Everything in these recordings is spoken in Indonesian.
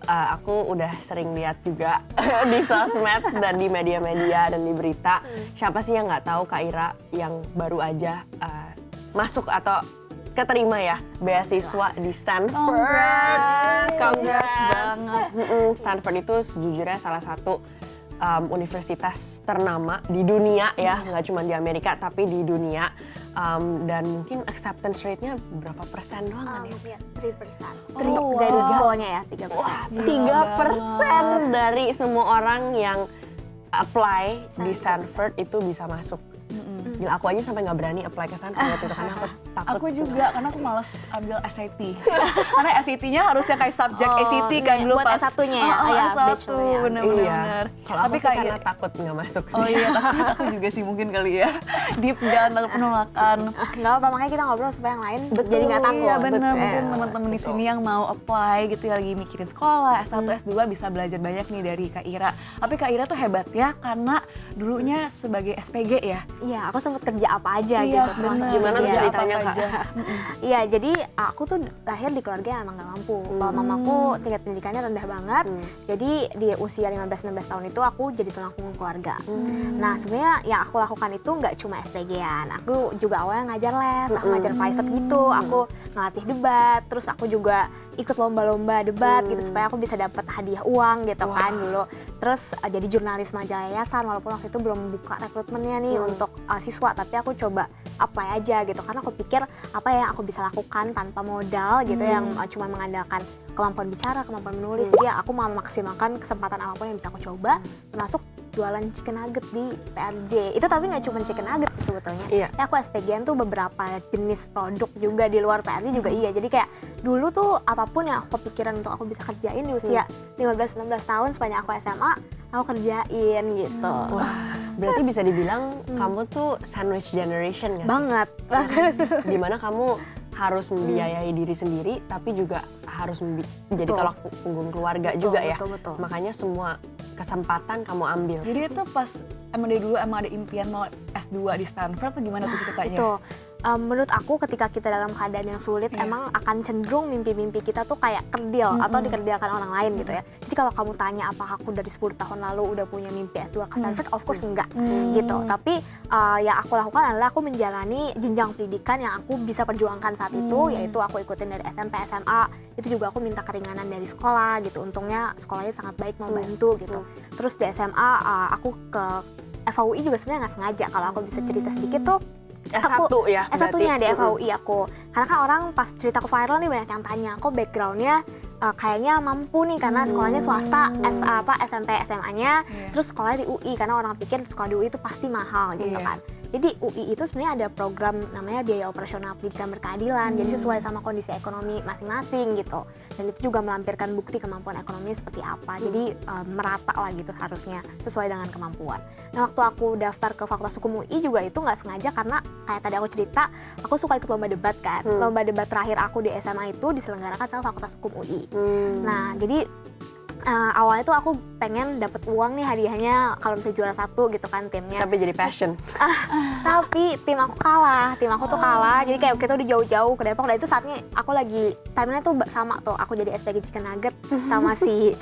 aku udah sering lihat juga di sosmed dan di media-media dan di berita. Siapa sih yang nggak tahu Kak Ira yang baru aja masuk atau keterima ya beasiswa di Stanford. Congrats. Stanford itu sejujurnya salah satu universitas ternama di dunia ya, nggak cuma di Amerika tapi di dunia. Dan mungkin acceptance rate-nya berapa persen doang kan ya? 3%. Dari sekolahnya ya, 3%. Wah, 3% dari semua orang yang apply di Stanford itu bisa masuk. Gila, aku aja sampai nggak berani apply ke Stanford waktu itu karena aku takut. Aku juga, karena aku males ambil SAT. Karena SAT-nya harusnya kayak subjek ACT kan dulu buat pas S1-nya ya? ya, S1, bachelor-nya. bener-bener. Kalau aku sih karena takut nggak masuk sih. Oh iya, aku juga sih mungkin kali ya. Deep down, takut penolakan. Nggak apa, makanya kita ngobrol supaya yang lain jadi nggak takut. Iya bener, mungkin teman-teman di sini yang mau apply gitu ya, lagi mikirin sekolah, S1, S2 bisa belajar banyak nih dari Kak Ira. Tapi Kak Ira tuh hebat ya, karena dulunya sebagai SPG ya. Iya, aku sempet kerja apa aja Iya, gitu. bener. Gimana tuh Iya, ceritanya, apa-apa Kak? aja. Iya, jadi aku tuh lahir di keluarga yang emang gak mampu. Kalau mamaku tingkat pendidikannya rendah banget, jadi di usia 15-16 tahun itu aku jadi tulang punggung keluarga. Nah, sebenarnya yang aku lakukan itu nggak cuma SPG-an. Aku juga awalnya ngajar les, aku ngajar private gitu, aku ngelatih debat, terus aku juga ikut lomba-lomba debat gitu supaya aku bisa dapat hadiah uang gitu kan dulu. Terus jadi jurnalis majalah yayasan, walaupun waktu itu belum buka rekrutmennya nih untuk siswa, tapi aku coba apply aja gitu karena aku pikir apa yang aku bisa lakukan tanpa modal gitu yang cuma mengandalkan kemampuan bicara, kemampuan menulis. Jadi aku mau memaksimalkan kesempatan apapun yang bisa aku coba, termasuk jualan chicken nugget di PRJ. Itu tapi nggak cuma chicken nugget sih sebetulnya. Iya. Ya aku SPG-an tuh beberapa jenis produk juga di luar PRJ juga iya. Jadi kayak dulu tuh apapun yang aku kepikiran untuk aku bisa kerjain di usia 15-16 tahun sepanjang aku SMA, aku kerjain gitu. Wah, berarti bisa dibilang kamu tuh sandwich generation nggak sih? Banget. Dimana kamu harus membiayai diri sendiri, tapi juga harus menjadi Betul. tolak punggung keluarga Betul, juga ya. betul. Makanya semua kesempatan kamu ambil. Jadi itu pas emang dari dulu emang ada impian mau S2 di Stanford atau gimana tuh ceritanya? Itu menurut aku ketika kita dalam keadaan yang sulit emang akan cenderung mimpi-mimpi kita tuh kayak kerdil atau dikerdilkan orang lain gitu ya. Jadi kalau kamu tanya apa aku dari 10 tahun lalu udah punya mimpi S2 ke Stanford, of course enggak gitu. Tapi yang aku lakukan adalah aku menjalani jenjang pendidikan yang aku bisa perjuangkan saat itu, yaitu aku ikutin dari SMP, SMA. Itu juga aku minta keringanan dari sekolah gitu. Untungnya sekolahnya sangat baik membantu gitu. Terus di SMA aku ke FAUI juga sebenarnya nggak sengaja. Kalau aku bisa cerita sedikit tuh, S1 ya S1-nya di berarti. FAUI aku. Karena kan orang pas cerita ke viral nih banyak yang tanya, kok background-nya kayaknya mampu nih karena sekolahnya swasta, SMP, SMA-nya, terus sekolahnya di UI karena orang pikir sekolah di UI itu pasti mahal gitu kan. Jadi UI itu sebenarnya ada program namanya biaya operasional pendidikan berkeadilan, jadi sesuai sama kondisi ekonomi masing-masing gitu. Dan itu juga melampirkan bukti kemampuan ekonomi seperti apa, jadi merata lah gitu harusnya sesuai dengan kemampuan. Nah waktu aku daftar ke Fakultas Hukum UI juga itu nggak sengaja karena kayak tadi aku cerita, aku suka ikut lomba debat kan. Lomba debat terakhir aku di SMA itu diselenggarakan sama Fakultas Hukum UI. Nah jadi awalnya tuh aku pengen dapat uang nih hadiahnya kalau bisa juara 1 gitu kan timnya. Tapi jadi passion. Tapi tim aku kalah, tuh kalah. Jadi kayak kita udah jauh-jauh ke Depok. Dan itu saatnya aku lagi timenya tuh sama tuh. Aku jadi SPG Chicken Nugget sama si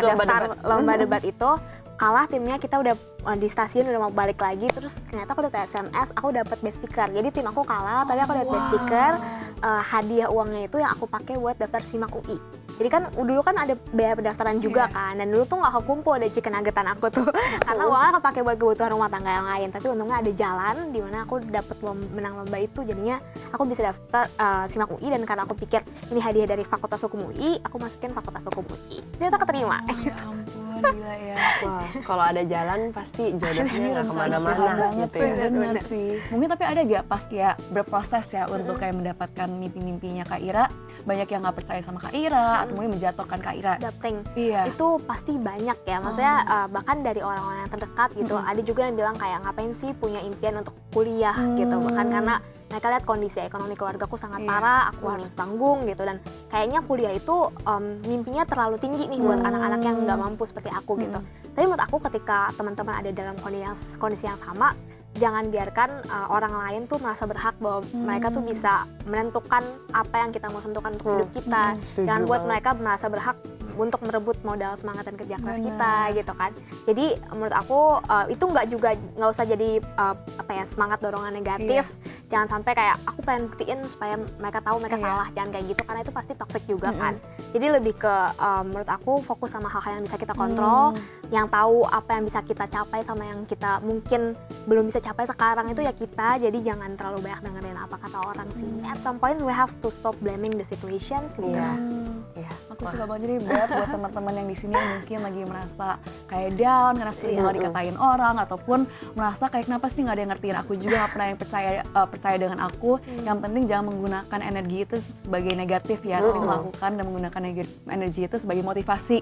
daftar lomba debat itu. Kalah timnya, kita udah di stasiun udah mau balik lagi, terus ternyata aku dapet SMS, aku dapat best speaker. Jadi tim aku kalah, tapi aku dapat best speaker. Hadiah uangnya itu yang aku pakai buat daftar SIMAK UI. Jadi kan dulu kan ada biaya pendaftaran juga kan, dan dulu tuh nggak kekumpul ada chicken nuggetan aku tuh, karena uangnya kepake buat kebutuhan rumah tangga yang lain. Tapi untungnya ada jalan di mana aku dapet menang lomba itu, jadinya aku bisa daftar SIMAK UI. Dan karena aku pikir ini hadiah dari Fakultas Hukum UI, aku masukin Fakultas Hukum UI. Ternyata keterima. Ya ampun, gila ya. Wah, kalau ada jalan pasti jodohnya nggak kemana-mana banget gitu sih, ya. bener sih. Mungkin tapi ada gak pas ya berproses ya untuk kayak mendapatkan mimpi-mimpinya Kak Ira, banyak yang nggak percaya sama Kak Ira atau mungkin menjatuhkan Kak Ira. Doubting. Iya. Itu pasti banyak ya, maksudnya bahkan dari orang-orang yang terdekat gitu. Ada juga yang bilang kayak ngapain sih punya impian untuk kuliah gitu, bahkan karena mereka lihat kondisi ekonomi keluargaku sangat parah, aku harus tanggung gitu, dan kayaknya kuliah itu mimpinya terlalu tinggi nih buat anak-anak yang nggak mampu seperti aku gitu. Tapi menurut aku ketika teman-teman ada dalam kondisi yang sama, jangan biarkan orang lain tuh merasa berhak bahwa mereka tuh bisa menentukan apa yang kita mau tentukan untuk hidup kita. Jangan buat mereka merasa berhak untuk merebut modal semangat dan kerja keras kita gitu kan. Jadi menurut aku itu nggak usah jadi semangat dorongan negatif. Jangan sampai kayak aku pengen buktiin supaya mereka tahu mereka salah, jangan kayak gitu karena itu pasti toxic juga kan. Jadi lebih ke menurut aku fokus sama hal-hal yang bisa kita kontrol, yang tahu apa yang bisa kita capai sama yang kita mungkin belum bisa capai sekarang itu ya kita. Jadi jangan terlalu banyak dengerin apa kata orang sih. At some point we have to stop blaming the situations gitu. Aku suka banget nih buat teman-teman yang di sini yang mungkin lagi merasa kayak down karena sering banget dikatain orang ataupun merasa kayak kenapa sih nggak ada yang ngertiin aku juga, nggak pernah yang percaya dengan aku. Yang penting jangan menggunakan energi itu sebagai negatif ya, tapi melakukan dan menggunakan energi itu sebagai motivasi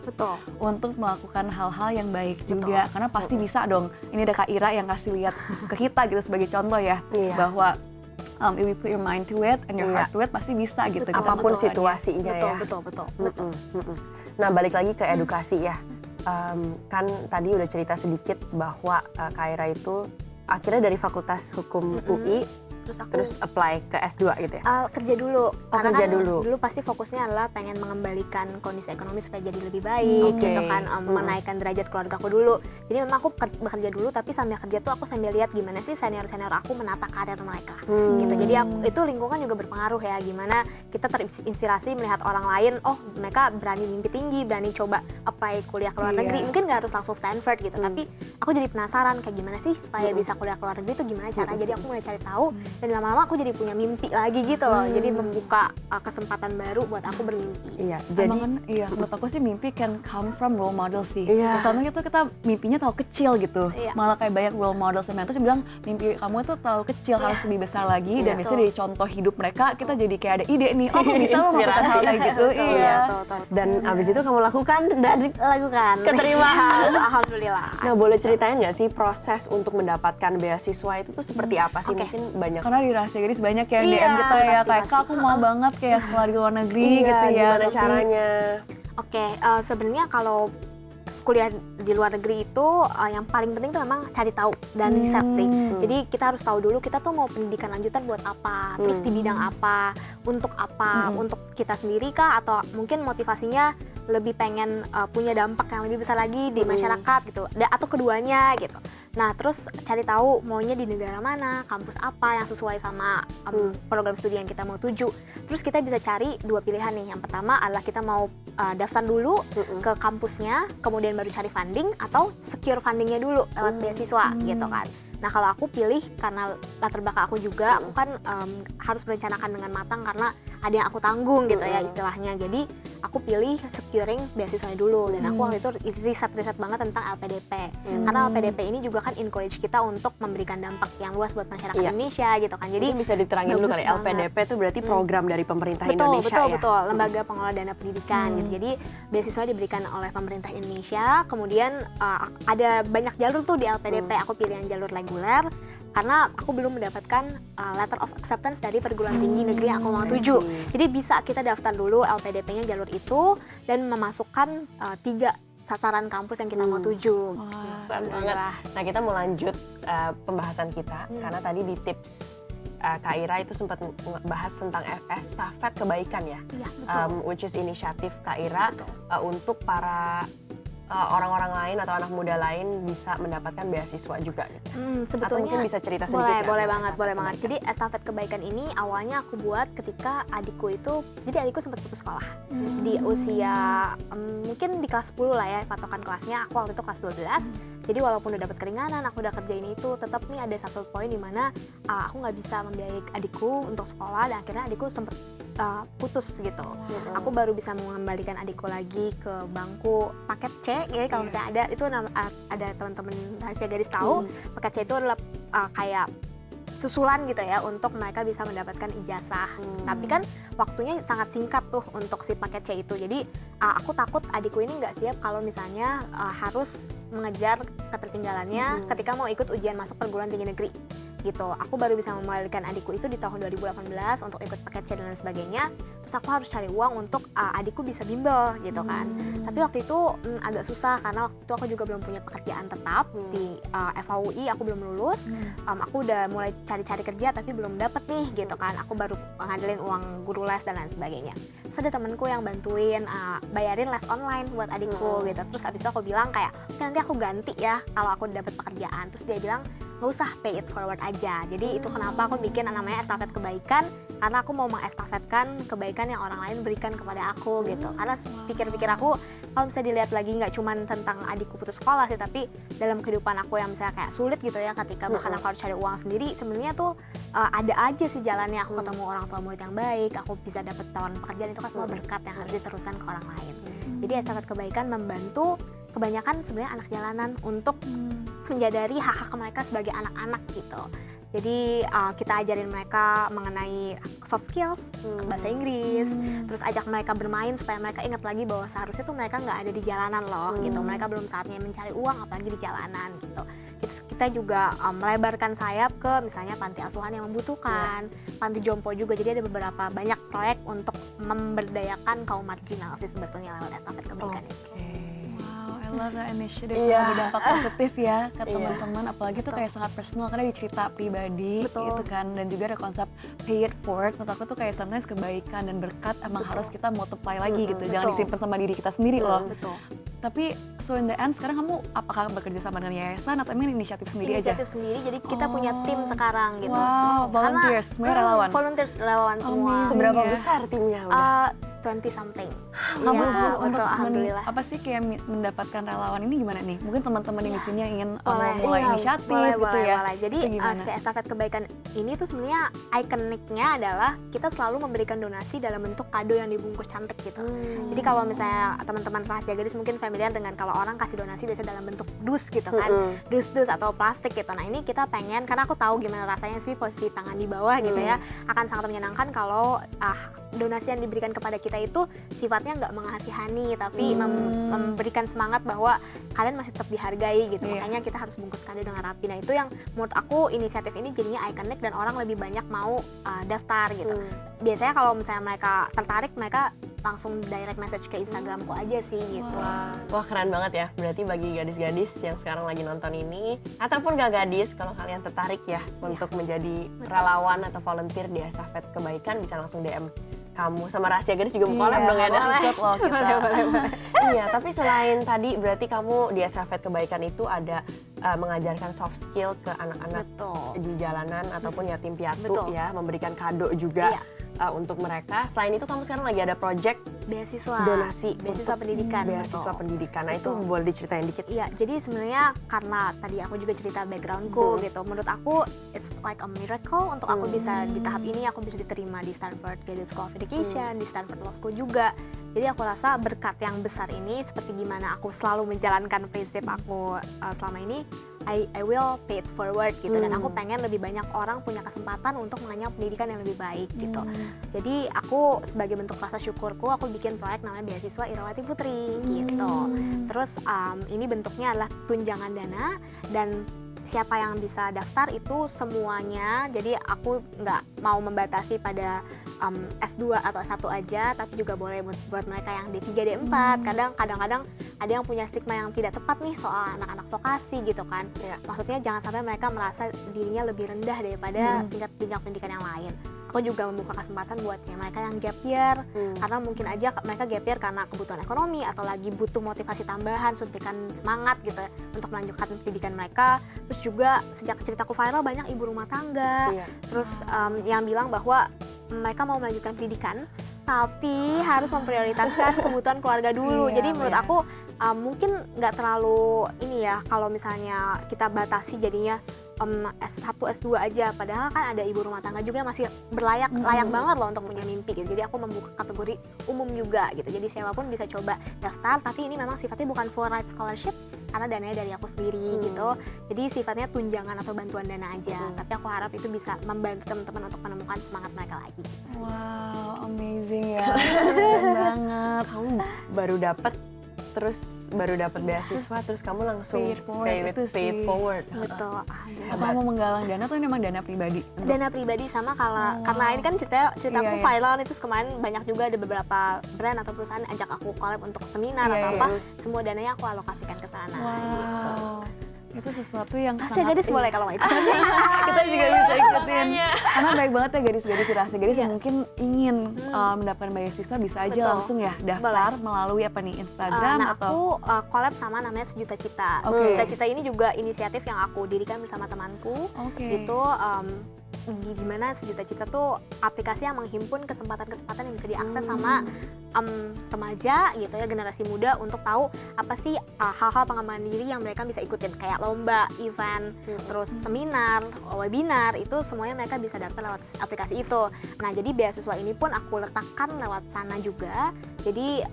untuk melakukan hal-hal yang baik juga. Karena pasti bisa dong. Ini ada Kak Ira yang kasih lihat ke kita gitu sebagai contoh ya, bahwa if you put your mind to it and your heart to it pasti bisa gitu. Apapun situasinya ya. Betul. Nah balik lagi ke edukasi ya, kan tadi udah cerita sedikit bahwa Kak Ira itu akhirnya dari Fakultas Hukum UI terus apply ke S2 gitu ya? Kerja dulu. Karena kerja kan dulu pasti fokusnya adalah pengen mengembalikan kondisi ekonomi supaya jadi lebih baik gitu kan, menaikkan derajat keluargaku dulu. Jadi memang aku bekerja dulu, tapi sambil kerja tuh aku sambil lihat gimana sih senior-senior aku menata karir mereka gitu. Jadi itu lingkungan juga berpengaruh ya, gimana kita terinspirasi melihat orang lain, oh mereka berani mimpi tinggi, berani coba apply kuliah ke luar negeri. Mungkin nggak harus langsung Stanford gitu, tapi aku jadi penasaran kayak gimana sih supaya bisa kuliah ke luar negeri itu gimana caranya. Jadi aku mulai cari tahu, dan lama-lama aku jadi punya mimpi lagi gitu loh. Jadi membuka kesempatan baru buat aku bermimpi. Jadi menurut aku sih mimpi can come from role model sih. Soalnya itu kita mimpinya terlalu kecil gitu. Malah kayak banyak role model sebenarnya terus bilang mimpi kamu itu terlalu kecil, harus lebih besar lagi. Dan biasanya dari contoh hidup mereka kita jadi kayak ada ide nih, oh bisa lo melakukan hal kayak gitu. Dan abis itu kamu lakukan dan keterima. Alhamdulillah. Nah boleh ceritain nggak sih proses untuk mendapatkan beasiswa itu tuh seperti apa sih? Mungkin banyak karena di Rahasia Gadis banyak yang DM kita ya kayak Kak aku mau banget kayak sekolah di luar negeri gitu ya. Gimana caranya? Sebenarnya kalau kuliah di luar negeri itu yang paling penting tuh memang cari tahu dan riset sih. Jadi kita harus tahu dulu kita tuh mau pendidikan lanjutan buat apa, terus di bidang apa, untuk kita sendiri kah, atau mungkin motivasinya lebih pengen punya dampak yang lebih besar lagi di masyarakat gitu, atau keduanya gitu. Nah terus cari tahu maunya di negara mana, kampus apa yang sesuai sama program studi yang kita mau tuju. Terus kita bisa cari dua pilihan nih. Yang pertama adalah kita mau daftar dulu ke kampusnya, kemudian baru cari funding, atau secure fundingnya dulu lewat beasiswa gitu kan. Nah kalau aku pilih karena latar belakang aku juga, aku kan harus merencanakan dengan matang karena ada yang aku tanggung gitu ya istilahnya. Jadi aku pilih securing beasiswanya dulu, dan aku waktu itu riset banget tentang LPDP. Karena LPDP ini juga kan encourage kita untuk memberikan dampak yang luas buat masyarakat Indonesia gitu kan. Jadi bisa diterangin dulu kali LPDP itu berarti program dari pemerintah Indonesia ya? Betul, Lembaga Pengelola Dana Pendidikan gitu. Jadi beasiswa diberikan oleh pemerintah Indonesia, kemudian ada banyak jalur tuh di LPDP. Aku pilih yang jalur reguler karena aku belum mendapatkan letter of acceptance dari perguruan tinggi negeri yang aku mau tuju. Jadi bisa kita daftar dulu LPDP-nya jalur itu dan memasukkan 3 sasaran kampus yang kita mau tuju. Keren banget. Nah kita mau lanjut pembahasan kita karena tadi di tips Kak Ira itu sempat bahas tentang estafet kebaikan ya, which is inisiatif Kak Ira untuk para orang-orang lain atau anak muda lain bisa mendapatkan beasiswa juga gitu. Sebetulnya atau mungkin bisa cerita sedikit boleh banget. Jadi estafet kebaikan ini awalnya aku buat ketika adikku sempat putus sekolah di usia mungkin di kelas 10 lah ya patokan kelasnya. Aku waktu itu kelas 12. Jadi walaupun udah dapat keringanan, aku udah kerja ini itu, tetap nih ada satu poin di mana aku nggak bisa membiayai adikku untuk sekolah, dan akhirnya adikku sempat putus gitu. Aku baru bisa mengembalikan adikku lagi ke bangku paket C. Jadi kalau misalnya ada teman-teman Rahasia Gadis tahu, paket C itu adalah kayak susulan gitu ya untuk mereka bisa mendapatkan ijazah. Tapi kan waktunya sangat singkat tuh untuk si paket C itu. Jadi aku takut adikku ini nggak siap kalau misalnya harus mengejar ketertinggalannya ketika mau ikut ujian masuk perguruan tinggi negeri. gitu. Aku baru bisa membalikan adikku itu di tahun 2018 untuk ikut paket C dan lain sebagainya. Terus aku harus cari uang untuk adikku bisa bimbel gitu kan. Tapi waktu itu agak susah karena waktu itu aku juga belum punya pekerjaan tetap di FAUI, aku belum lulus. Aku udah mulai cari-cari kerja tapi belum dapet nih gitu kan. Aku baru ngandelin uang guru les dan lain sebagainya. Terus ada temenku yang bantuin bayarin les online buat adikku gitu. Terus abis itu aku bilang kayak, oke nanti aku ganti ya kalau aku dapet pekerjaan. Terus dia bilang, nggak usah, pay it forward aja. Jadi itu kenapa aku bikin namanya estafet kebaikan, karena aku mau mengestafetkan kebaikan yang orang lain berikan kepada aku gitu. Karena pikir-pikir aku, kalau misalnya dilihat lagi nggak cuma tentang adikku putus sekolah sih, tapi dalam kehidupan aku yang misalnya kayak sulit gitu ya, ketika bahkan aku harus cari uang sendiri, sebenarnya tuh ada aja sih jalannya. Aku ketemu orang tua murid yang baik, aku bisa dapet tawaran pekerjaan, itu kan semua berkat yang harus diteruskan ke orang lain. Jadi estafet kebaikan membantu kebanyakan sebenarnya anak jalanan untuk menyadari hak-hak mereka sebagai anak-anak gitu. Jadi kita ajarin mereka mengenai soft skills, bahasa Inggris, terus ajak mereka bermain supaya mereka ingat lagi bahwa seharusnya tuh mereka nggak ada di jalanan loh gitu. Mereka belum saatnya mencari uang apalagi di jalanan gitu. Kita juga melebarkan sayap ke misalnya panti asuhan yang membutuhkan, panti jompo juga. Jadi ada beberapa banyak proyek untuk memberdayakan kaum marginal sih sebetulnya lewat estafet kebaikan itu. I love that initiative, sangat berdampak positif ya ke teman-teman, apalagi tuh kayak sangat personal karena dicerita pribadi gitu kan, dan juga ada konsep pay it forward. Menurut aku tuh kayak sometimes kebaikan dan berkat emang harus kita multiply lagi gitu, jangan disimpan sama diri kita sendiri loh. Tapi so in the end sekarang kamu apakah bekerja sama dengan yayasan atau emang inisiatif sendiri aja? Inisiatif sendiri, jadi kita punya tim sekarang gitu. Wow, volunteers, semuanya relawan? Volunteers, relawan semua. Seberapa besar timnya udah? 20 something. Kamu tuh untuk alhamdulillah. apa sih kayak mendapatkan relawan ini gimana nih? Mungkin teman-teman yang di sini yang ingin mulai Iya, inisiatif boleh, ya. boleh. Jadi si estafet kebaikan ini tuh sebenarnya ikoniknya adalah kita selalu memberikan donasi dalam bentuk kado yang dibungkus cantik gitu. Jadi kalau misalnya teman-teman rahasia gadis mungkin familiar dengan kalau orang kasih donasi biasa dalam bentuk dus gitu kan, dus atau plastik gitu. Nah ini kita pengen, karena aku tahu gimana rasanya sih posisi tangan di bawah gitu ya, akan sangat menyenangkan kalau donasi yang diberikan kepada kita itu sifatnya nggak mengasihani tapi memberikan semangat bahwa kalian masih tetap dihargai gitu. Makanya kita harus bungkus kado dengan rapi. Nah itu yang menurut aku inisiatif ini jadinya ikonik dan orang lebih banyak mau daftar gitu. Biasanya kalau misalnya mereka tertarik, mereka langsung direct message ke Instagramku aja sih gitu. Wah keren banget ya. Berarti bagi gadis-gadis yang sekarang lagi nonton ini, ataupun gak gadis, kalau kalian tertarik ya untuk menjadi relawan atau volunteer di estafet kebaikan, bisa langsung DM kamu sama Rahasia Gadis juga mau collab dong ya. Ikut loh kita. Iya, tapi selain tadi berarti kamu di estafet kebaikan itu ada mengajarkan soft skill ke anak-anak di jalanan ataupun yatim piatu ya, memberikan kado juga untuk mereka. Selain itu kamu sekarang lagi ada project beasiswa donasi beasiswa pendidikan. Beasiswa pendidikan. Nah itu boleh diceritain dikit. Iya, jadi sebenarnya karena tadi aku juga cerita backgroundku gitu. Menurut aku it's like a miracle untuk aku bisa di tahap ini, aku bisa diterima di Stanford Graduate School of Education, di Stanford Law School juga. Jadi aku rasa berkat yang besar ini, seperti gimana aku selalu menjalankan prinsip aku selama ini, I will pay it forward gitu. Dan aku pengen lebih banyak orang punya kesempatan untuk mengenyam pendidikan yang lebih baik gitu. Jadi aku sebagai bentuk rasa syukurku, aku bikin proyek namanya Beasiswa Irawati Putri gitu. Terus ini bentuknya adalah tunjangan dana dan siapa yang bisa daftar itu semuanya. Jadi aku nggak mau membatasi pada S2 atau S1 aja, tapi juga boleh buat mereka yang D3, D4. Kadang-kadang ada yang punya stigma yang tidak tepat nih soal anak-anak vokasi gitu kan. Maksudnya jangan sampai mereka merasa dirinya lebih rendah daripada tingkat jenjang pendidikan yang lain. Aku juga membuka kesempatan buat mereka yang gap year, karena mungkin aja mereka gap year karena kebutuhan ekonomi atau lagi butuh motivasi tambahan, suntikan semangat gitu untuk melanjutkan pendidikan mereka. Terus juga sejak ceritaku viral banyak ibu rumah tangga, terus yang bilang bahwa mereka mau melanjutkan pendidikan, tapi harus memprioritaskan kebutuhan keluarga dulu. Jadi menurut aku mungkin nggak terlalu ini ya kalau misalnya kita batasi jadinya S1, S2 aja, padahal kan ada ibu rumah tangga juga yang masih layak banget loh untuk punya mimpi gitu. Jadi aku membuka kategori umum juga gitu. Jadi siapapun bisa coba daftar, tapi ini memang sifatnya bukan full ride scholarship karena dananya dari aku sendiri gitu. Jadi sifatnya tunjangan atau bantuan dana aja. Tapi aku harap itu bisa membantu teman-teman untuk menemukan semangat mereka lagi. Wow, amazing ya. Keren banget. Kamu baru dapet terus baru dapat beasiswa, terus kamu langsung Pay it forward itu sih. Betul. Kalau mau menggalang dana tuh memang dana pribadi. Dana pribadi sama kalau karena ini kan cerita aku viral nih, terus kemarin banyak juga ada beberapa brand atau perusahaan ajak aku collab untuk seminar atau apa, semua dananya aku alokasikan ke sana. Wow. Itu sesuatu yang Rahasia gadis boleh kalau mau ikut. Kita juga bisa ikutin. Karena baik banget ya gadis-gadis rahasia gadis yang mungkin ingin mendapatkan beasiswa bisa aja langsung ya daftar melalui apa nih Instagram Nah, atau aku collab sama namanya Sejuta Cita. Oke. Sejuta Cita ini juga inisiatif yang aku dirikan bersama temanku. Itu di mana Sejuta Cita tuh aplikasi yang menghimpun kesempatan-kesempatan yang bisa diakses sama remaja gitu ya, generasi muda untuk tahu apa sih hal-hal pengembangan diri yang mereka bisa ikutin, kayak lomba, event, terus seminar, webinar, itu semuanya mereka bisa daftar lewat aplikasi itu. Nah, jadi beasiswa ini pun aku letakkan lewat sana juga, jadi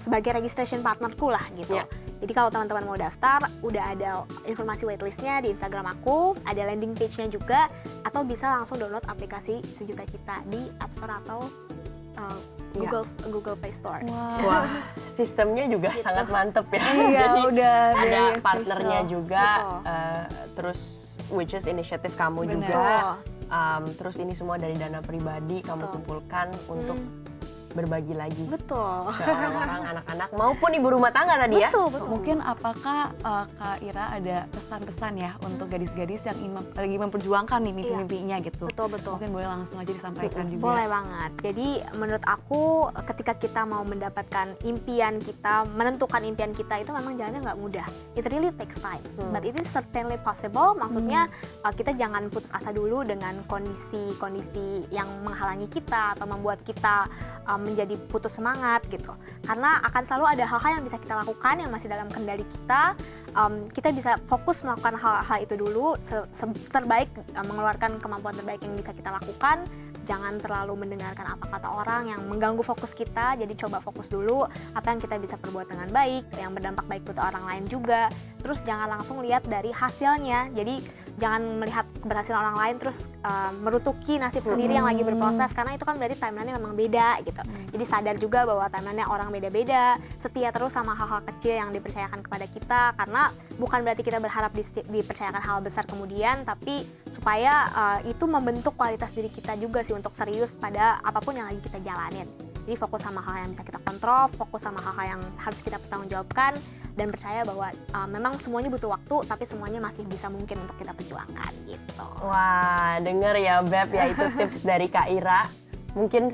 sebagai registration partnerku lah gitu. Jadi kalau teman-teman mau daftar, udah ada informasi waitlistnya di Instagram aku, ada landing page-nya juga, atau bisa langsung download aplikasi Sejuta Cita di App Store atau Google Play Store. Wah, sistemnya juga sangat mantep ya. Iya, Jadi udah ada very partnernya official. juga, terus which is inisiatif kamu juga. Terus ini semua dari dana pribadi kamu kumpulkan untuk berbagi lagi Betul. ke orang-orang, anak-anak maupun ibu rumah tangga tadi ya. Betul. Mungkin apakah Kak Ira ada pesan-pesan ya untuk gadis-gadis yang lagi memperjuangkan nih mimpi-mimpinya gitu? Betul. Mungkin boleh langsung aja disampaikan juga. Boleh banget. Jadi menurut aku ketika kita mau mendapatkan impian kita, menentukan impian kita itu memang jalannya nggak mudah. It really takes time, but it is certainly possible. Maksudnya kita jangan putus asa dulu dengan kondisi-kondisi yang menghalangi kita atau membuat kita menjadi putus semangat gitu. Karena akan selalu ada hal-hal yang bisa kita lakukan yang masih dalam kendali kita. Kita bisa fokus melakukan hal-hal itu dulu terbaik, mengeluarkan kemampuan terbaik yang bisa kita lakukan. Jangan terlalu mendengarkan apa kata orang yang mengganggu fokus kita. Jadi coba fokus dulu apa yang kita bisa perbuat dengan baik, yang berdampak baik buat orang lain juga. Terus jangan langsung lihat dari hasilnya. Jadi jangan melihat keberhasilan orang lain terus merutuki nasib sendiri yang lagi berproses, karena itu kan berarti timeline-nya memang beda gitu. Jadi sadar juga bahwa timeline-nya orang beda-beda. Setia terus sama hal-hal kecil yang dipercayakan kepada kita, karena bukan berarti kita berharap dipercayakan hal besar kemudian, tapi supaya itu membentuk kualitas diri kita juga sih untuk serius pada apapun yang lagi kita jalanin. Jadi fokus sama hal yang bisa kita kontrol, fokus sama hal-hal yang harus kita pertanggungjawabkan, dan percaya bahwa memang semuanya butuh waktu, tapi semuanya masih bisa mungkin untuk kita perjuangkan gitu. Wah, denger ya Beb ya, itu tips dari Kak Ira. Mungkin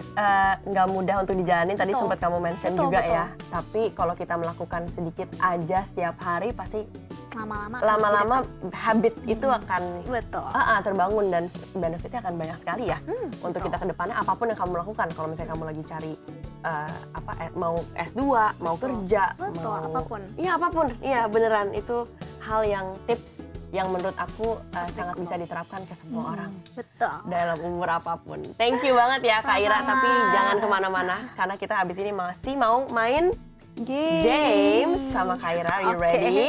nggak mudah untuk dijalanin, tadi sempat kamu mention juga ya. Tapi kalau kita melakukan sedikit aja setiap hari, pasti lama-lama habit itu akan terbangun dan benefitnya akan banyak sekali ya untuk kita ke depannya. Apapun yang kamu lakukan, kalau misalnya kamu lagi cari mau S2, mau kerja, mau apapun. Iya apapun, iya beneran itu hal yang tips yang menurut aku sangat bisa diterapkan ke semua orang. Betul. Dalam umur apapun. Thank you banget ya Kak Ira, tapi jangan kemana-mana karena kita habis ini masih mau main games sama Kak Ira. Are you ready?